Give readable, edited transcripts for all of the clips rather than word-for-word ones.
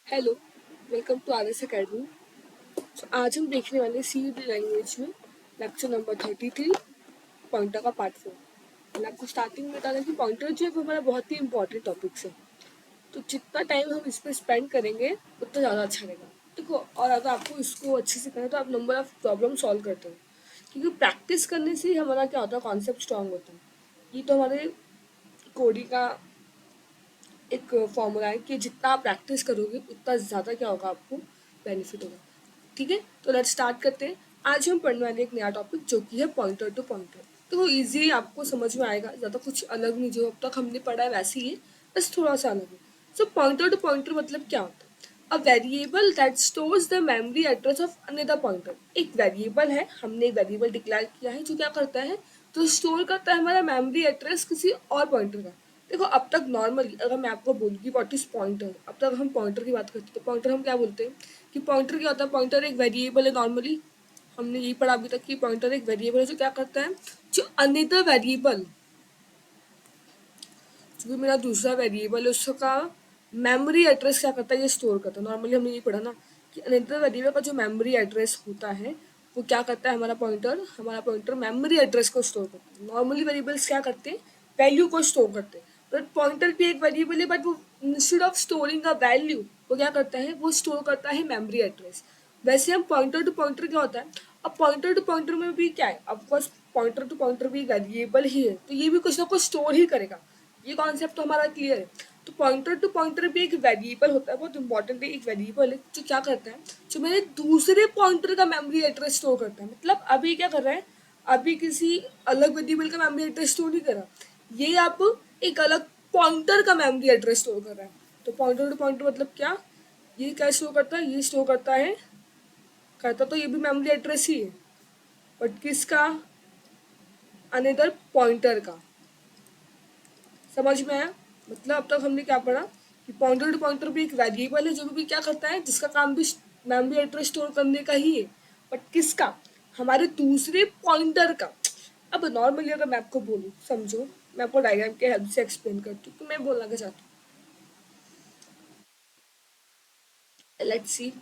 Hello, welcome to R S academy. आज हम देखने वाले सी लैंग्वेज में लेक्चर नंबर 33 पॉइंटर का पार्ट 4। मैंने आपको स्टार्टिंग में बताया कि पॉइंटर जो है वो हमारा बहुत ही इंपॉर्टेंट टॉपिक है। तो जितना टाइम हम इस पर स्पेंड करेंगे उतना ज़्यादा अच्छा रहेगा। देखो, और अगर आपको इसको अच्छे से करें तो आप नंबर ऑफ प्रॉब्लम सॉल्व करते हो, क्योंकि प्रैक्टिस करने से ही हमारा क्या होता है, कॉन्सेप्ट स्ट्रांग होता है। ये तो हमारे कोडिंग का एक फॉर्मूला है कि जितना आप प्रैक्टिस करोगे उतना ज़्यादा क्या होगा, आपको बेनिफिट होगा। ठीक है, तो लेट्स स्टार्ट करते हैं। आज हम पढ़ने वाले एक नया टॉपिक जो कि है पॉइंटर टू पॉइंटर। तो वो ईजी आपको समझ में आएगा, ज़्यादा कुछ अलग नहीं, जो अब तक हमने पढ़ा है वैसे ही है, बस थोड़ा सा अलग है। सो पॉइंटर टू पॉइंटर मतलब क्या होता है? A variable that stores the memory address of another pointer. एक वेरिएबल है, हमने एक वेरिएबल डिक्लेयर किया है जो क्या करता है, तो स्टोर करता है हमारा मेमोरी एड्रेस किसी और पॉइंटर का। देखो, अब तक नॉर्मली अगर मैं आपको बोलूँ कि व्हाट इज पॉइंटर, अब तक हम पॉइंटर की बात करते हैं तो पॉइंटर हम क्या बोलते हैं कि पॉइंटर क्या होता है? पॉइंटर एक वेरिएबल है। नॉर्मली हमने यही पढ़ा अभी तक कि पॉइंटर एक वेरिएबल है जो क्या करता है, जो अनदर वेरिएबल, जो भी मेरा दूसरा वेरिएबल है उसका मेमोरी एड्रेस क्या करता है, ये स्टोर करता है। नॉर्मली हमने ये पढ़ा ना कि अनदर वेरिएबल का जो मेमोरी एड्रेस होता है वो क्या करता है, हमारा पॉइंटर मेमोरी एड्रेस को स्टोर करता है। नॉर्मली वेरिएबल्स क्या करते हैं, वैल्यू को स्टोर करते हैं, बट पॉइंटर भी एक वेरिएबल है, बट वो instead of storing a value वो क्या करता है, वो स्टोर करता है मेमोरी एड्रेस। वैसे हम पॉइंटर टू पॉइंटर क्या होता है, अब पॉइंटर टू पॉइंटर में भी क्या है, ऑफकोर्स पॉइंटर टू पॉइंटर भी वेरिएबल ही है, तो ये भी कुछ ना कुछ स्टोर ही करेगा। ये कॉन्सेप्ट तो हमारा क्लियर है। तो पॉइंटर टू पॉइंटर भी एक वेरिएबल होता है, बहुत इंपॉर्टेंट है, एक वेरिएबल है जो क्या करता है, जो मेरे दूसरे पॉइंटर का मेमोरी एड्रेस स्टोर करता है। मतलब अभी क्या कर रहा है, अभी किसी अलग वेरिएबल का मेमोरी एड्रेस स्टोर नहीं कर रहा, ये आप एक अलग पॉइंटर का मेमोरी एड्रेस स्टोर कर रहा है। तो पॉइंटर टू पॉइंटर मतलब क्या, ये क्या स्टोर करता है, ये स्टोर करता है, करता तो ये भी मेमोरी एड्रेस ही है, बट किसका, अनदर पॉइंटर का। समझ में आया? मतलब अब तक हमने क्या पढ़ा कि पॉइंटर टू पॉइंटर भी एक वेरिएबल है जो भी क्या करता है, जिसका काम भी मेमोरी एड्रेस स्टोर करने का ही है, बट किसका, हमारे दूसरे पॉइंटर का। अब नॉर्मली अगर मैं आपको बोलूँ, समझो, मैं आपको डायग्राम के हेल्प से एक्सप्लेन करती हूँ, तो मैं बोलना क्या चाहती हूँ, let's see,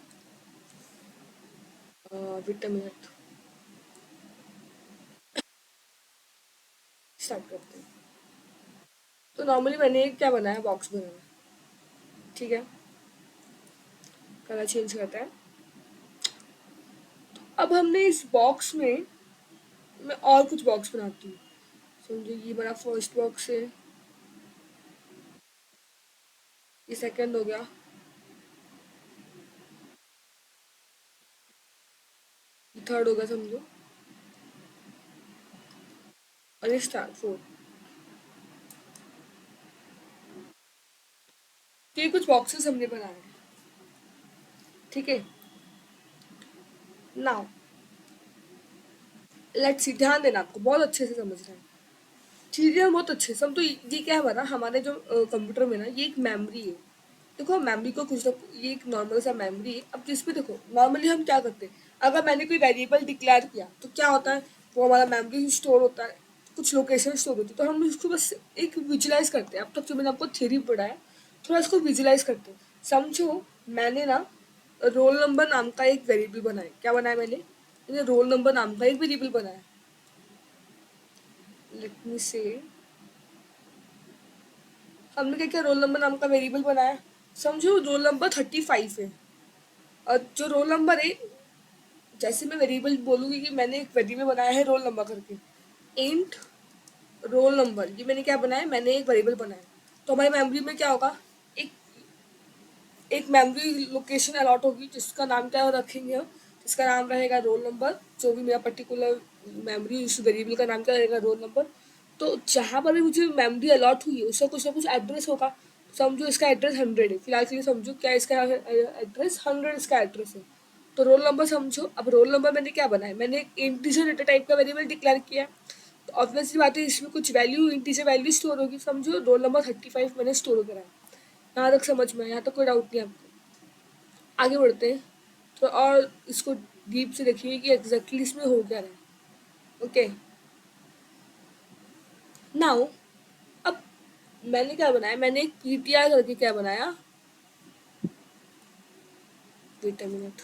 wait a minute, start करते हैं। तो नॉर्मली मैंने क्या बनाया, बॉक्स बनाया, ठीक है, कलर चेंज करता है। अब हमने इस बॉक्स में, मैं और कुछ बॉक्स बनाती हूँ। समझो ये मेरा फर्स्ट बॉक्स है, ये सेकंड हो गया, ये थर्ड हो गया समझो, और ये स्टार फोर्थ। तो ये कुछ बॉक्सेस हमने बनाए हैं, ठीक है। नाउ लेट्स सी, ध्यान देना, आपको बहुत अच्छे से समझना है, चीजें बहुत अच्छे से। हम तो ये क्या है हमारा, हमारे जो कंप्यूटर में ना, ये एक मेमोरी है। देखो, मेमोरी को कुछ ना, ये एक नॉर्मल सा मेमोरी है। अब जिसपे देखो, नॉर्मली हम क्या करते हैं, अगर मैंने कोई वेरिएबल डिक्लेयर किया तो क्या होता है, वो हमारा मेमोरी स्टोर होता है, कुछ लोकेशन स्टोर होती है, तो हम उसको बस एक विजुलाइज करते हैं। अब तक जो मैंने आपको थ्योरी पढ़ा है, थोड़ा इसको विजुलाइज करते हैं। समझो, मैंने ना रोल नंबर नाम का एक वेरिएबल बनाया। क्या बनाया मैंने रोल नंबर नाम का एक वेरिएबल बनाया। लेट मी से, हमने क्या किया, रोल नंबर नाम का वेरिएबल बनाया। समझो रोल नंबर 35 है, और जो रोल नंबर है, जैसे मैं वेरिएबल बोलूंगी कि मैंने एक वेरिएबल बनाया है रोल नंबर करके, इंट रोल नंबर, ये मैंने क्या बनाया, मैंने एक वेरिएबल बनाया। तो हमारी मेमोरी में क्या होगा, एक एक मेमोरी लोकेशन अलॉट होगी जिसका नाम क्या रखेंगे हम, जिसका नाम रहेगा रोल नंबर। जो भी मेरा पर्टिकुलर मेमोरी, उस वेरिएबल का नाम क्या रहेगा, रोल नंबर। तो जहाँ पर भी मुझे मेमोरी अलॉट हुई है उसका कुछ ना कुछ एड्रेस होगा। समझो इसका एड्रेस 100 है, फिलहाल के लिए समझो क्या इसका एड्रेस 100 इसका एड्रेस है। तो रोल नंबर समझो, अब रोल नंबर मैंने क्या बनाया, मैंने एक इंटीजर डेटा टाइप का वेरिएबल डिक्लेयर किया। तो ऑब्वियसली बात है, इसमें कुछ वैल्यू, इंटीजर वैल्यू स्टोर होगी। समझो रोल नंबर 35 मैंने स्टोर करा है। यहाँ तक समझ में, यहाँ तक कोई डाउट नहीं आपको? आगे बढ़ते हैं तो और इसको डीप से देखिए कि एग्जैक्टली इसमें हो क्या रहा है। ओके, नाउ अब मैंने क्या बनाया, मैंने एक पीटीआर करके क्या बनाया, वेट अ मिनट।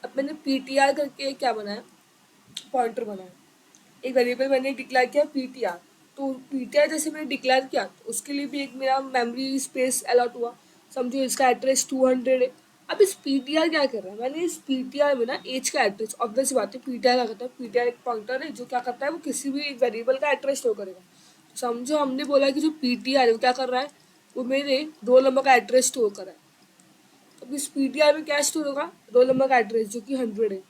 अब मैंने पीटीआर करके क्या बनाया, पॉइंटर बनाया, एक वेरिएबल मैंने डिक्लेयर किया पीटीआर। तो पीटीआर जैसे मैंने डिक्लेयर किया तो उसके लिए भी एक मेरा मेमोरी स्पेस अलॉट हुआ। समझो इसका एड्रेस 200 है। अब इस पीटीआर क्या कर रहा है, मैंने इस पीटीआर में ना एज का एड्रेस, ऑब्वियस बात है पीटीआर क्या करता है, पीटीआर एक पॉइंटर है जो क्या करता है, वो किसी भी एक वेरिएबल का एड्रेस स्टोर करेगा। समझो हमने बोला कि जो पीटीआर है वो क्या कर रहा है, वो मेरे रोल नंबर का एड्रेस स्टोर कर रहा है। अब इस पीटीआर में क्या स्टोर होगा, रोल नंबर का एड्रेस जो कि 100 है।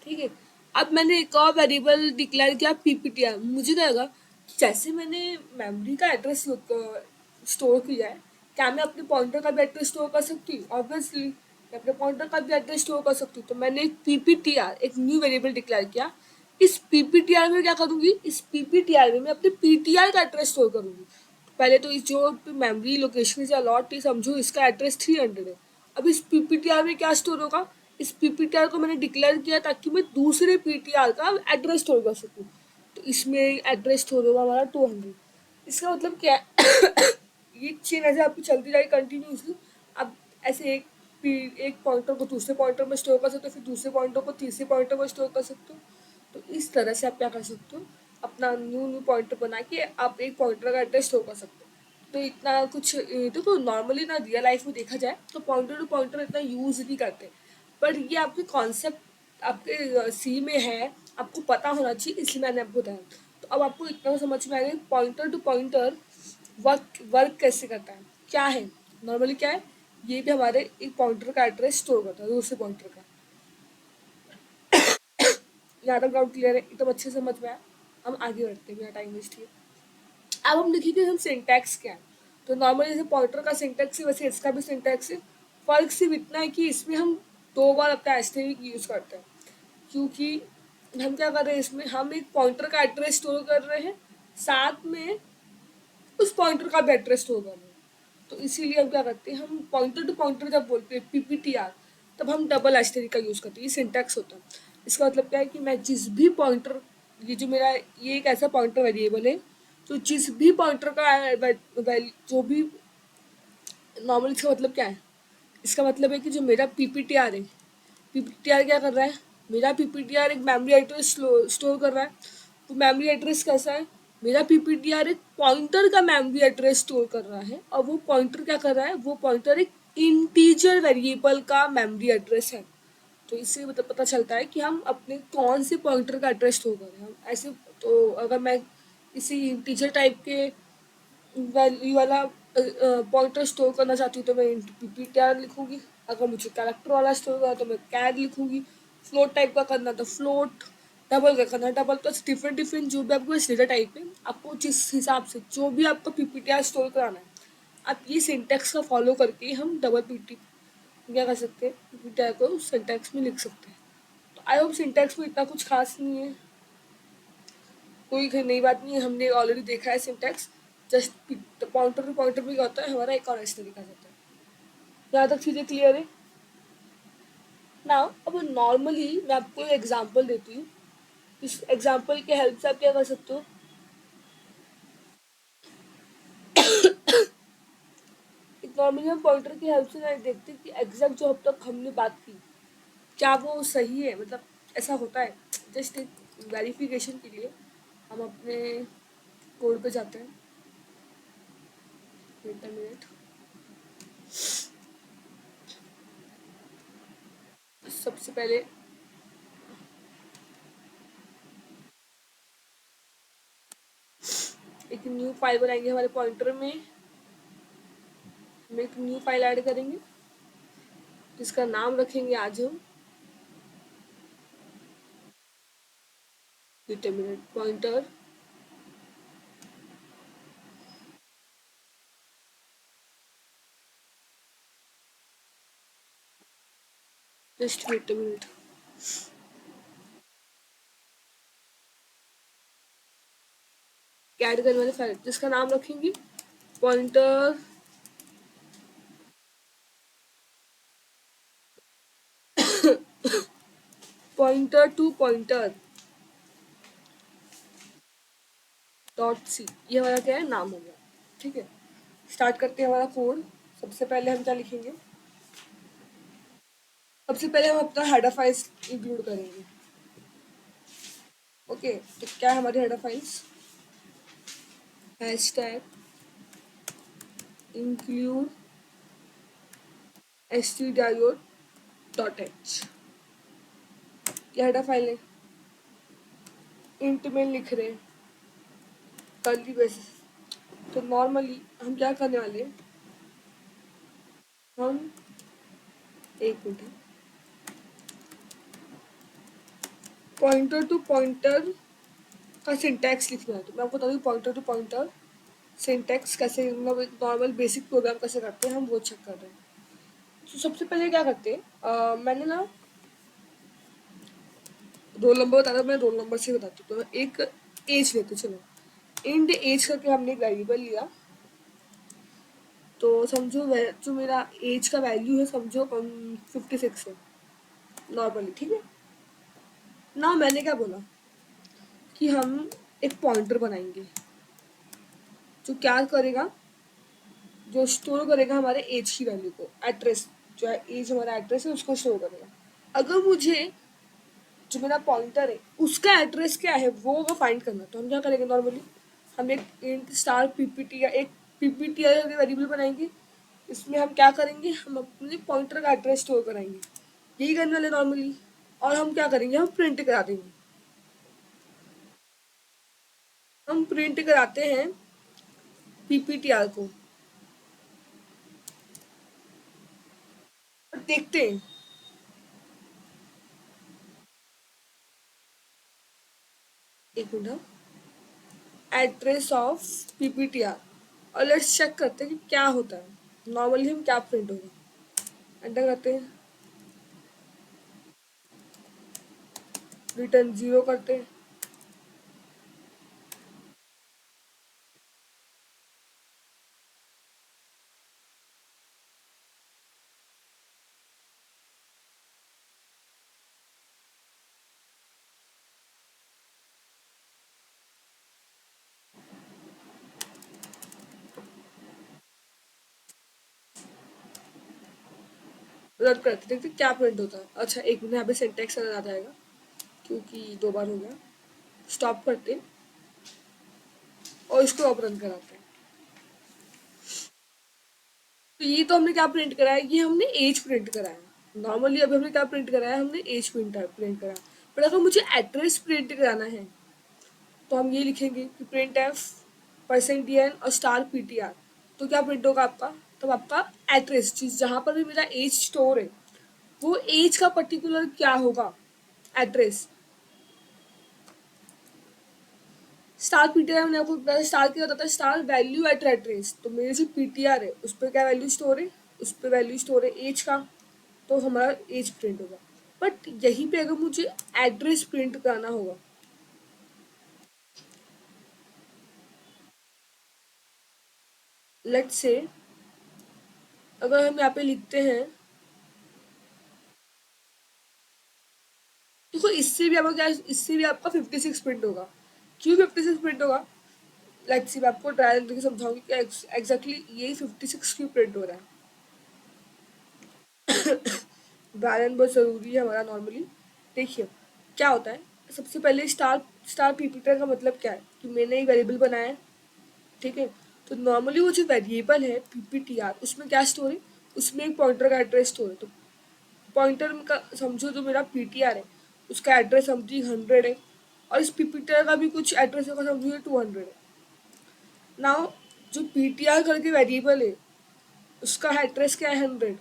ठीक है। अब मैंने एक और वेरिएबल डिक्लेयर किया पीपीटीआर। मुझे क्या लगा, जैसे मैंने मेमोरी का एड्रेस स्टोर किया है, क्या मैं अपने पॉइंटर का भी एड्रेस स्टोर कर सकती हूँ, ऑब्वियसली मैं अपने पॉइंटर का भी एड्रेस स्टोर कर सकती हूँ। तो मैंने एक पीपीटीआर, एक न्यू वेरिएबल डिक्लेयर किया। इस पीपीटीआर में क्या करूँगी, इस पीपीटीआर में मैं अपने पीटीआर का एड्रेस स्टोर करूँगी। पहले तो इस जो मेमोरी लोकेशन से अलॉट थी, समझो इसका एड्रेस 300 है। अब इस पीपीटीआर में क्या स्टोर होगा, इस पीपीटीआर को मैंने डिक्लेयर किया ताकि मैं दूसरे पीटीआर का एड्रेस स्टोर कर सकूँ। तो इसमें एड्रेस स्टोर होगा हमारा 200। इसका मतलब क्या है, ये चेन ऐसे आपकी चलती जाएगी कंटिन्यूसली। अब ऐसे एक पॉइंटर को दूसरे पॉइंटर में स्टोर कर सकते हो, फिर दूसरे पॉइंटर को तीसरे पॉइंटर में स्टोर कर सकते हो। तो इस तरह से आप क्या कर सकते हो, अपना न्यू न्यू पॉइंटर बना के आप एक पॉइंटर का एड्रेस स्टोर कर सकते हो। तो इतना कुछ देखो, नॉर्मली ना रियल लाइफ में देखा जाए तो पॉइंटर टू पॉइंटर इतना यूज नहीं करते, पर ये आपके कॉन्सेप्ट आपके सी में है, आपको पता होना चाहिए, इसलिए मैंने आपको बताया। तो अब आपको इतना समझ में आएगा pointer to pointer work work कैसे करता है, क्या है, नॉर्मली क्या है, ये भी हमारे एक पॉइंटर का एड्रेस स्टोर करता है दूसरे पॉइंटर का। यहाँ तक डाउट क्लियर है, एकदम अच्छे से समझ में आया। हम आगे बढ़ते हैं, मेरा टाइम वेस्ट किया। अब हम देखेंगे हम सिंटैक्स क्या है। तो नॉर्मली जैसे पॉइंटर का सिंटैक्स है वैसे इसका भी सिंटैक्स है। फर्क सिर्फ इतना है कि इसमें हम 2 बार अपना एस्टेरिक यूज करते हैं, क्योंकि हम क्या कर रहे हैं, इसमें हम एक पॉइंटर का एड्रेस स्टोर कर रहे हैं, साथ में उस पॉइंटर का भी एड्रेस स्टोर कर रहे हैं। तो इसीलिए हम क्या करते हैं, हम पॉइंटर टू पॉइंटर जब बोलते हैं पीपीटीआर, तब हम डबल एस्टेरिक का यूज़ करते हैं। ये सिंटैक्स होता है। इसका मतलब क्या है कि मैं जिस भी पॉइंटर, ये जो मेरा ये एक ऐसा पॉइंटर वेरिएबल है, तो जिस भी पॉइंटर का जो भी, नॉर्मल इसका मतलब क्या है, इसका मतलब है कि जो मेरा पीपीटीआर है, पीपीटीआर क्या कर रहा है, मेरा पीपीटीआर एक मेमोरी एड्रेस स्टोर कर रहा है। तो मेमोरी एड्रेस कैसा है, मेरा पीपीटीआर एक पॉइंटर का मेमोरी एड्रेस स्टोर कर रहा है, और वो पॉइंटर क्या कर रहा है, वो पॉइंटर एक इंटीजर वेरिएबल का मेमोरी एड्रेस है। तो इससे मतलब पता चलता है कि हम अपने कौन से पॉइंटर का एड्रेस स्टोर कर रहे हैं हम ऐसे। तो अगर मैं किसी इंटीजर टाइप के वैल्यू वाला पॉइंटर स्टोर करना चाहती हूँ तो मैं पीपीटीआर लिखूंगी। अगर मुझे कैरेक्टर वाला स्टोर करना तो मैं कैर लिखूंगी। फ्लोट टाइप का करना तो फ्लोट, डबल का करना डबल। तो डिफरेंट डिफरेंट जो भी आपको डेटा टाइप है, आपको जिस हिसाब से जो भी आपको पीपीटीआर स्टोर कराना है, आप ये सिंटेक्स का फॉलो करके हम डबल पीटी क्या कर सकते हैं, पीपीटीआर को सिंटेक्स में लिख सकते हैं। तो आई होप सिंटेक्स में इतना कुछ खास नहीं है, कोई नई बात नहीं है, हमने ऑलरेडी देखा है syntax. Just pointer to pointer भी होता है हमारा, एक और ऐसे तरीका जाता है। यहाँ तक चीज़ें क्लियर है ना। अब नॉर्मली मैं आपको एक एग्जांपल देती हूँ, इस एग्जांपल के हेल्प से आप क्या कर सकते हो, एक नॉर्मली हम पॉइंटर की हेल्प से देखते हैं कि एग्जैक्ट जो अब तक हमने बात की क्या वो सही है, मतलब ऐसा होता है। जस्ट एक वेरिफिकेशन के लिए हम अपने कोड पे जाते हैं। Wait a minute. सबसे पहले एक न्यू फाइल बनाएंगे हमारे पॉइंटर में, हम एक न्यू फाइल ऐड करेंगे जिसका नाम रखेंगे आज हम determinate pointer. Just wait a minute. Add करने वाले फाइल जिसका नाम रखेंगे pointer pointer to pointer dot C, ये हमारा क्या है, नाम हो गया। ठीक है, स्टार्ट करते हैं हमारा कोड। सबसे पहले हम क्या लिखेंगे, सबसे पहले हम अपना हेडर फाइल्स इंक्लूड करेंगे। ओके, तो क्या है हमारी header files, hashtag include stdio.h, ये हेडर फाइल है। इंट में लिख रहे कर्ली ब्रेसेस, तो नॉर्मली हम क्या करने वाले हैं, हम एक मिनट, पॉइंटर टू पॉइंटर का सिंटैक्स लिखना है। तो मैं आपको बता दूँ पॉइंटर टू पॉइंटर सिंटैक्स कैसे, मतलब नॉर्मल बेसिक प्रोग्राम कैसे करते हैं, हम वो चेक कर रहे हैं। तो सबसे पहले क्या करते हैं, मैंने ना रोल नंबर बताया, मैं रोल नंबर से बताती हूँ। तो एक एज लेते, चलो इंड एज करके हमने एक वेरिएबल लिया। तो समझो जो मेरा एज का वैल्यू है, समझो 56 है नॉर्मली, ठीक है ना। मैंने क्या बोला कि हम एक पॉइंटर बनाएंगे जो क्या करेगा, जो स्टोर करेगा हमारे एज की वैल्यू को, एड्रेस जो है, एज हमारा एड्रेस है उसको स्टोर करेगा। अगर मुझे जो मेरा पॉइंटर है उसका एड्रेस क्या है वो फाइंड करना, तो हम क्या करेंगे नॉर्मली, हम एक इंट स्टार पीपीटी या एक पीपीटी वेरिएबल बनाएंगे। इसमें हम क्या करेंगे, हम अपने पॉइंटर का एड्रेस स्टोर कराएंगे, यही करने वाले नॉर्मली। और हम क्या करेंगे, हम प्रिंट करा देंगे, हम प्रिंट कराते हैं पीपीटीआर को और देखते हैं। एक मिनट, एड्रेस ऑफ पीपीटीआर, और लेट्स चेक करते हैं कि क्या होता है नॉर्मली, हम क्या प्रिंट होगा। एंटर करते हैं, रिटर्न 0 करते हैं। रन करते देखते क्या प्रिंट होता है। अच्छा एक मिनट, यहाँ पे सिंटैक्स आ जाएगा क्योंकि 2 बार हो गया। स्टॉप करते हैं और इसको अब रन कराते हैं। तो ये तो हमने क्या प्रिंट कराया, ये हमने एज प्रिंट कराया नॉर्मली। अभी हमने क्या प्रिंट कराया, हमने एज प्रिंट कराया। पर अगर मुझे एड्रेस प्रिंट कराना है तो हम ये लिखेंगे कि प्रिंट एफ %dn और स्टार पीटीआर। तो क्या प्रिंट होगा आपका, तब आपका एड्रेस चीज जहाँ पर भी मेरा एज स्टोर है वो एज का पर्टिकुलर क्या होगा, एड्रेस। स्टार पीटीआर हमने आपको बताया, स्टार क्या होता है, स्टार वैल्यू एट एड्रेस। तो मेरी जो पीटीआर है उस पर क्या वैल्यू स्टोर है, उस पर वैल्यू स्टोर है एज का, तो हमारा एज प्रिंट होगा। बट यहीं पे अगर मुझे एड्रेस प्रिंट करना होगा, लेट्स से अगर हम यहाँ पे लिखते हैं, देखो इससे भी आपका क्या, इससे भी आपका 56 प्रिंट होगा। क्यों 56 प्रिंट होगा, लेट्स सी मैं आपको ट्रायल करके समझाऊंगी कि एग्जैक्टली ये 56 क्यों प्रिंट हो रहा है। बैलेंस बहुत ज़रूरी है हमारा नॉर्मली। देखिए क्या होता है, सबसे पहले स्टार स्टार पीपीटर का मतलब क्या है कि मैंने एक वेरिएबल बनाया है, ठीक है। तो नॉर्मली वो जो वेरिएबल है पीपीटीआर, उसमें क्या स्टोर है, उसमें एक पॉइंटर का एड्रेस स्टोर है। तो पॉइंटर का समझो जो मेरा पीटीआर है उसका एड्रेस समझिए 100 है, और इस पीपीटीआर का भी कुछ एड्रेस होगा समझिए 200 है। नाउ जो पीटीआर करके वेरिएबल है उसका एड्रेस क्या है 100,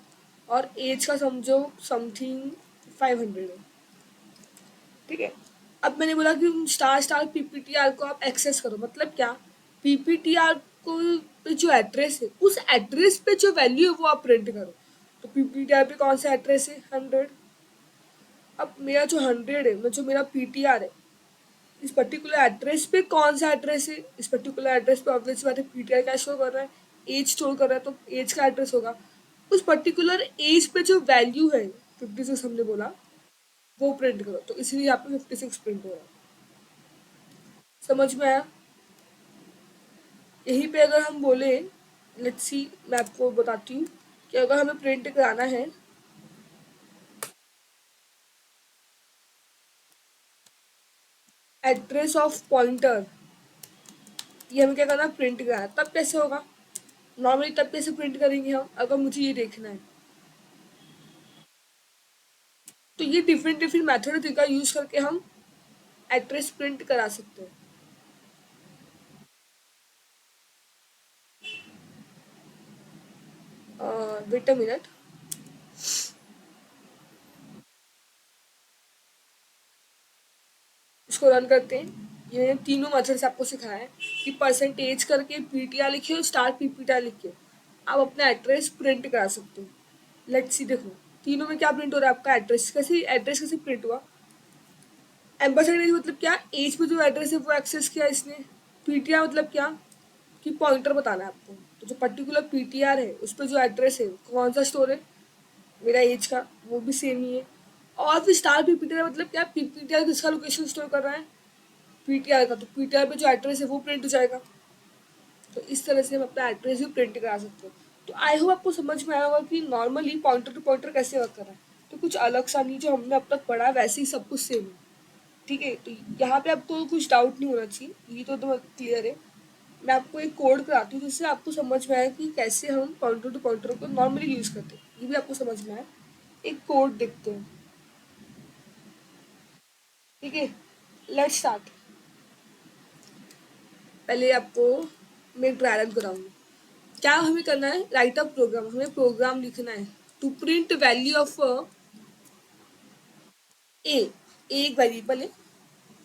और एज का समझो समथिंग 500 है, ठीक है। अब मैंने बोला कि स्टार स्टार पीपीटीआर को आप एक्सेस करो, मतलब क्या, पीपीटीआर को पे जो एड्रेस है उस एड्रेस पे जो वैल्यू है वो आप प्रिंट करो। तो पीपीटीआर पे कौन सा एड्रेस है 100। अब मेरा जो 100 है, जो मेरा पीटीआर है, इस पर्टिकुलर एड्रेस पे कौन सा एड्रेस है, इस पर्टिकुलर एड्रेस पे ऑब्वियस बात है पीटीआर क्या शो कर रहा है, एज स्टोर कर रहा है, तो एज का एड्रेस होगा। उस पर्टिकुलर एज पे जो वैल्यू है 56 हमने बोला, वो प्रिंट करो। तो इसलिए यहाँ पे 56 प्रिंट हो रहा है। समझ में आया। यहीं पे अगर हम बोले लेट्स सी, मैं आपको बताती हूँ कि अगर हमें प्रिंट कराना है एड्रेस ऑफ पॉइंटर, ये हमें क्या करना है, प्रिंट कराना है, तब कैसे होगा? नॉर्मली तब कैसे प्रिंट करेंगे हम, अगर मुझे ये देखना है? तो ये डिफरेंट डिफरेंट मेथड का यूज करके हम एड्रेस प्रिंट करा सकते हैं। वेट अ मिनट, इसको रन करते हैं। ये मैंने तीनों मेथड से आपको सिखाया है कि परसेंटेज करके पीटीआर लिखिए और स्टार पीपीटीआर लिखिए, आप अपना एड्रेस प्रिंट करा सकते हो। लेट्स सी, देखो तीनों में क्या प्रिंट हो रहा है, आपका एड्रेस कैसे प्रिंट हुआ? एम्बेसडर मतलब क्या, एज पे जो एड्रेस है वो एक्सेस किया इसने। पीटीआर मतलब क्या, कि पॉइंटर बताना है आपको। तो जो पर्टिकुलर पीटीआर है उस पर जो एड्रेस है कौन सा स्टोर है, मेरा एज का, वो भी सेम ही है। और फिर स्टार पीपीटीआर मतलब क्या, पीपीटीआर किसका लोकेशन स्टोर कर रहा है, पीटीआर का, तो पीटीआर पे जो एड्रेस है वो प्रिंट हो जाएगा। तो इस तरह से हम अपना एड्रेस भी प्रिंट करा सकते हैं। तो आई होप आपको समझ में आया होगा कि नॉर्मली पॉइंटर टू पॉइंटर कैसे वर्क कर रहा है। तो कुछ अलग सा नहीं, जो हमने अब तक पढ़ा वैसे ही सब कुछ सेम है। ठीक है, तो यहाँ पे आपको कुछ डाउट नहीं होना चाहिए, ये तो क्लियर है। मैं आपको एक कोड कराती हूँ जिससे आपको समझ में आए कि कैसे हम पॉइंटर टू पॉइंटर को नॉर्मली यूज करते हैं, ये भी आपको समझ में आए। एक कोड देखते हैं। ठीक है, लेट्स स्टार्ट। पहले आपको मैं ड्राई रन कराऊंगी। क्या हमें करना है, राइट अप प्रोग्राम, हमें प्रोग्राम लिखना है टू प्रिंट वैल्यू ऑफ ए। एक वेरिएबल है,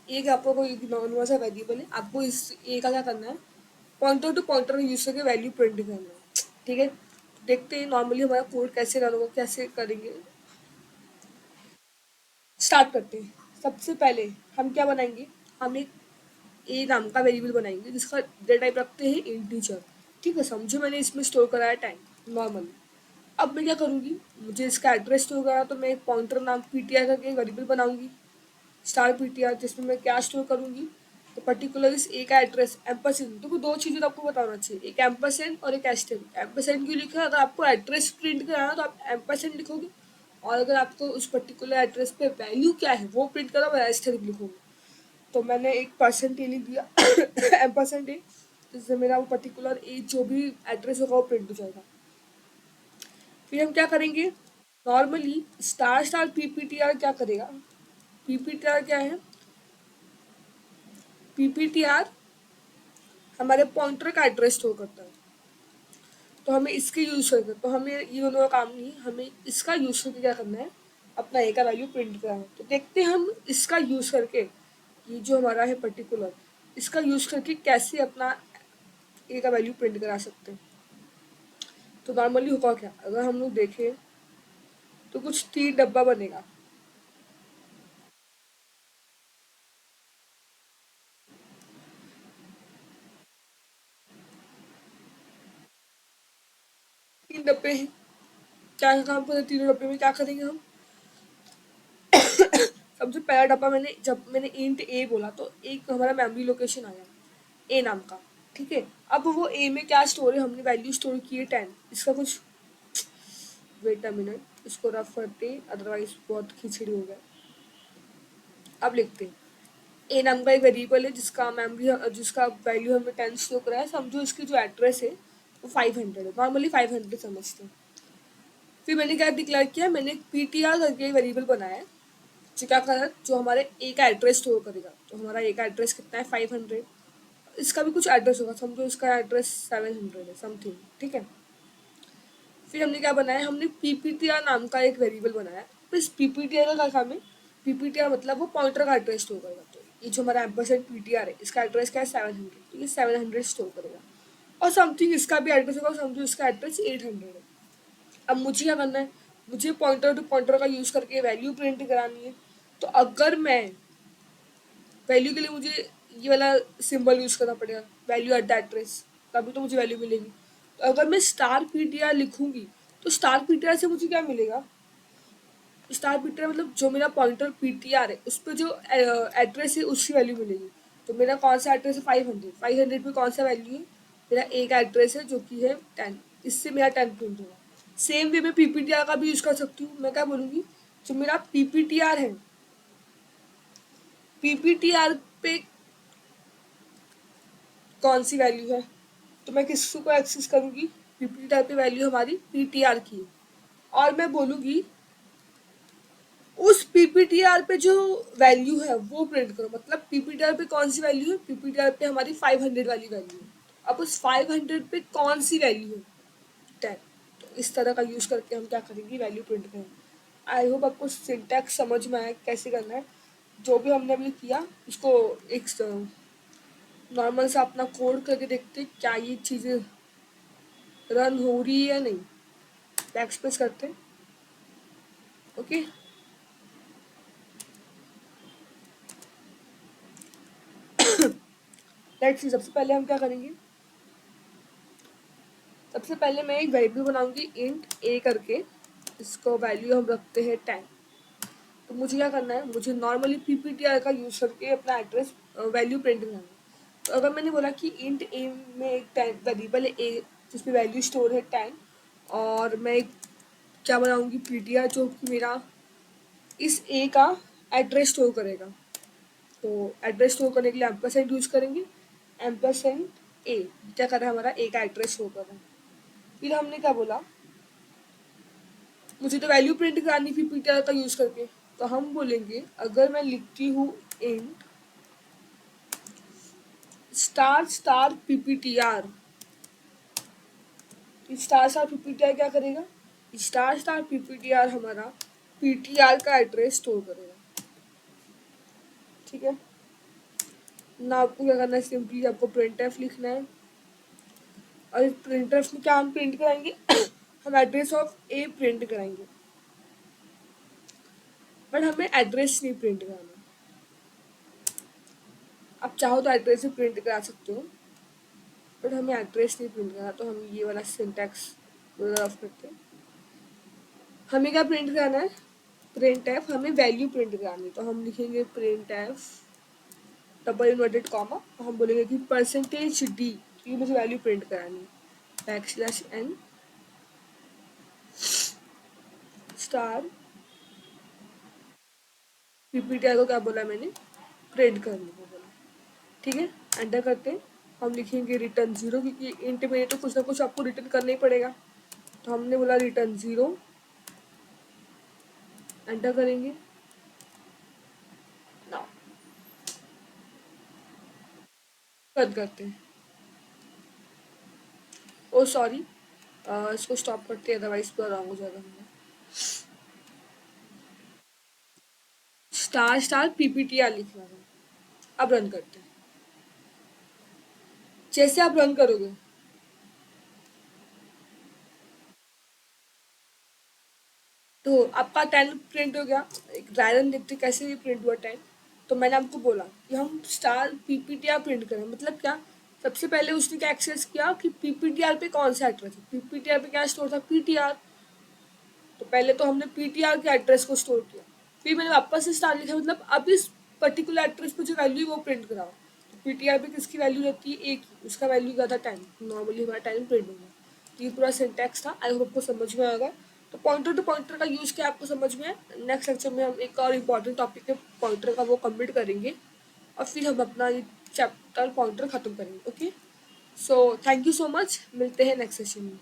एक आपको कोई नॉर्मल सा वेरिएबल है, आपको इस ए का क्या करना है, पॉइंटर टू पॉइंटर यूज करके वैल्यू प्रिंट करना है। ठीक है, देखते हैं नॉर्मली हमारा कोड कैसे रन होगा, कैसे करेंगे। स्टार्ट करते हैं। सबसे पहले हम क्या बनाएंगे, हम एक ए नाम का वेरिएबल बनाएंगे जिसका डेटा टाइप रखते हैं इंटीजर। ठीक है, समझो मैंने इसमें स्टोर करा है टाइम नॉर्मली। अब मैं क्या करूँगी, मुझे इसका एड्रेस स्टोर करा, तो मैं एक पॉइंटर नाम पीटीआर करके एक वेरिएबल बनाऊंगी, स्टार पीटीआर, जिसमें मैं क्या स्टोर करूँगी, तो पर्टिकुलर इस ए का एड्रेस एम्परसेंड। तो दो चीज़ें तो आपको बताना चाहिए, एक एम्परसेंड और एक एस्टेरिक। एम्परसेंड क्यों लिखा, अगर आपको एड्रेस प्रिंट कराना है तो आप एम्परसेंड लिखोगे, और अगर आपको उस पर्टिकुलर एड्रेस पे वैल्यू क्या है वो प्रिंट करा, मैं एस्टेरिक लिखूंगी। तो मैंने एक परसेंट ए लिख दिया एम्परसेंड ए, जिससे मेरा वो पर्टिकुलर ए जो भी एड्रेस होगा वो प्रिंट हो जाएगा। फिर हम क्या करेंगे, नॉर्मली स्टार स्टार पीपीटीआर क्या करेगा, पीपीटीआर क्या है, पीपीटीआर हमारे पॉइंटर का एड्रेस स्टोर करता है। तो हमें इसके यूज करके, तो हमें ये दोनों का काम नहीं है, हमें इसका यूज करके क्या करना है, अपना ए का वैल्यू प्रिंट करना है। तो देखते हैं हम इसका यूज करके, ये जो हमारा है पर्टिकुलर, इसका यूज करके कैसे अपना ए का वैल्यू प्रिंट करा सकते हैं। तो नॉर्मली होगा क्या, अगर हम लोग देखें तो कुछ 3 डब्बा बनेगा। 3 डब्बे हैं, क्या काम करें, तीनों डब्बे में क्या करेंगे हम। सबसे पहला डब्बा, मैंने जब मैंने इंट ए बोला तो एक हमारा मेमोरी लोकेशन आया ए नाम का। ठीक है, अब वो ए में क्या स्टोर है, हमने वैल्यू स्टोर की है 10, इसका कुछ, वेट अ मिनट, इसको रफ करते अदरवाइज बहुत खिचड़ी हो गया। अब लिखते हैं, ए नाम का एक वेरिएबल है जिसका मेमोरी, जिसका वैल्यू हमें 10 स्टोर करा है। समझो इसकी जो एड्रेस है वो 500 है, नॉर्मली 500 समझते हैं। फिर मैंने क्या डिक्लेयर किया, मैंने एक पीटीआर करके एक वेरिएबल बनाया है जो क्या कर, जो हमारे ए का एड्रेस स्टोर करेगा। तो हमारा ए का एड्रेस कितना है, 500। इसका भी कुछ एड्रेस होगा, समझो इसका एड्रेस 700 है समथिंग। ठीक है, फिर हमने क्या बनाया, हमने पीपीटीआर नाम का एक वेरिएबल बनाया। तो इस पीपीटीआर का क्या काम है, पीपीटीआर मतलब वो पॉइंटर का एड्रेस स्टोर करेगा। तो ये जो हमारा एम्परसेंड पीटीआर है, इसका एड्रेस क्या है, 700, तो ये 700 स्टोर करेगा। और समथिंग इसका भी एड्रेस होगा, समझो इसका एड्रेस 800 है। अब मुझे क्या करना है, मुझे पॉइंटर टू पॉइंटर का यूज़ करके वैल्यू प्रिंट करानी है। तो अगर मैं वैल्यू के लिए, मुझे ये वाला सिंबल यूज़ करना पड़ेगा, वैल्यू एट द एड्रेस, तभी तो मुझे वैल्यू मिलेगी। तो अगर मैं स्टार पीटीआर लिखूंगी तो स्टार पीटीआर से मुझे क्या मिलेगा, स्टार पीटीआर मतलब जो मेरा पॉइंटर पीटीआर है उस पर जो एड्रेस है उसकी वैल्यू मिलेगी। तो मेरा कौन सा एड्रेस है, 500, 500 में कौन सा वैल्यू है, मेरा ए का एड्रेस है जो कि है 10, इससे मेरा 10 प्रिंट होगा। सेम वे में पीपीटीआर का भी यूज कर सकती हूँ। मैं क्या बोलूँगी, जो मेरा पीपीटीआर है, पीपीटीआर पे कौन सी वैल्यू है, तो मैं किसको एक्सेस करूँगी, पीपीटीआर पे वैल्यू हमारी पीटीआर की है, और मैं बोलूँगी उस पीपीटीआर पे जो वैल्यू है वो प्रिंट करो। मतलब पीपीटीआर पे कौन सी वैल्यू है, पीपीटीआर पे हमारी 500 वाली वैल्यू है। अब उस 500 पे कौन सी वैल्यू है, 10। तो इस तरह का यूज करके हम क्या करेंगे, वैल्यू प्रिंट करेंगे। आई होप आपको सिंटैक्स समझ में आया कैसे करना है। जो भी हमने अभी किया उसको एक नॉर्मल सा अपना कोड करके देखते क्या ये चीज़ें रन हो रही है या नहीं। बैकस्पेस करते हैं, ओके। लेट्स सी, सबसे पहले हम क्या करेंगे, सबसे पहले मैं एक वेरिएबल बनाऊंगी इंट ए करके, इसको वैल्यू हम रखते हैं 10। तो मुझे क्या करना है, मुझे नॉर्मली पीपीटीआर का यूज करके अपना एड्रेस वैल्यू प्रिंट करना है। तो अगर मैंने बोला कि इंट ए में एक 10 वेरिएबल है ए जिसमें वैल्यू स्टोर है 10, और मैं एक क्या बनाऊंगी पीटीआर जो कि मेरा इस ए का एड्रेस स्टोर करेगा। तो एड्रेस स्टोर करने के लिए एम्परसेंड यूज करेंगे, एम्परसेंड ए क्या कर रहा है, हमारा ए का एड्रेस शो कर रहा है। फिर हमने क्या बोला, मुझे तो वैल्यू प्रिंट करानी थी पीटीआर का यूज करके, तो हम बोलेंगे अगर मैं लिखती हूँ int star star pptr, star star pptr क्या करेगा, स्टार स्टार पीपीटीआर हमारा पीटीआर का एड्रेस स्टोर करेगा। ठीक है ना, आपको क्या करना है, सिंपली आपको प्रिंट एफ लिखना है, और प्रिंट एफ में क्या हम प्रिंट कराएंगे हम एड्रेस ऑफ ए प्रिंट कराएंगे, बट हमें एड्रेस नहीं प्रिंट कराना। आप चाहो तो एड्रेस भी प्रिंट करा सकते हो, बट हमें एड्रेस नहीं प्रिंट करना, तो हम ये वाला सिंटैक्स रफ करते हैं। हमें क्या प्रिंट कराना है, प्रिंट एफ, हमें वैल्यू प्रिंट करानी है। तो हम लिखेंगे print F double inverted comma, और हम बोलेंगे कि परसेंटेज डी, ये मुझे वैल्यू प्रिंट करानी है, बैकस्लैश एन स्टार पीपीटीआर को क्या बोला मैंने, प्रिंट करने को बोला। ठीक है, एंटर करते हैं। हम लिखेंगे रिटर्न 0, क्योंकि इंट में तो कुछ ना कुछ आपको रिटर्न करना ही पड़ेगा। तो हमने बोला रिटर्न 0, एंटर करेंगे। नाउ रद्द करते हैं, ओ सॉरी, इसको स्टॉप करते हैं, अदरवाइज पूरा रॉन्ग हो जाएगा। हमने स्टार स्टार पीपीटीआर लिखना है। अब रन करते हैं। जैसे आप रन करोगे तो आपका 10 प्रिंट हो गया। एक रैंडम देखते कैसे भी प्रिंट हुआ 10। तो मैंने आपको बोला कि हम स्टार पीपीटीआर प्रिंट करें, मतलब क्या, सबसे पहले उसने क्या एक्सेस किया कि पीपीटीआर पे कौन सा एड्रेस है, पीपीटीआर पे क्या स्टोर था, पीटीआर। तो पहले तो हमने पीटीआर के एड्रेस को स्टोर किया, फिर मैंने वापस से स्टार लिखा, मतलब अब इस पर्टिकुलर एड्रेस पे जो वैल्यू है वो प्रिंट कराओ। तो पीटीआर पे किसकी वैल्यू रहती है, एक ही, उसका वैल्यू क्या था 10, नॉर्मली हमारा 10 प्रिंट होगा। तो ये पूरा सिंटैक्स था, आई होप आपको समझ में आएगा। तो पॉइंटर टू पॉइंटर का यूज़ क्या आपको समझ में है। नेक्स्ट लेक्चर में हम एक और इम्पॉर्टेंट टॉपिक है पॉइंटर का, वो कंप्लीट करेंगे, और फिर हम अपना ये चैप्टर पॉइंटर खत्म करेंगे। Okay, so thank you so much, मिलते हैं नेक्स्ट सेशन में।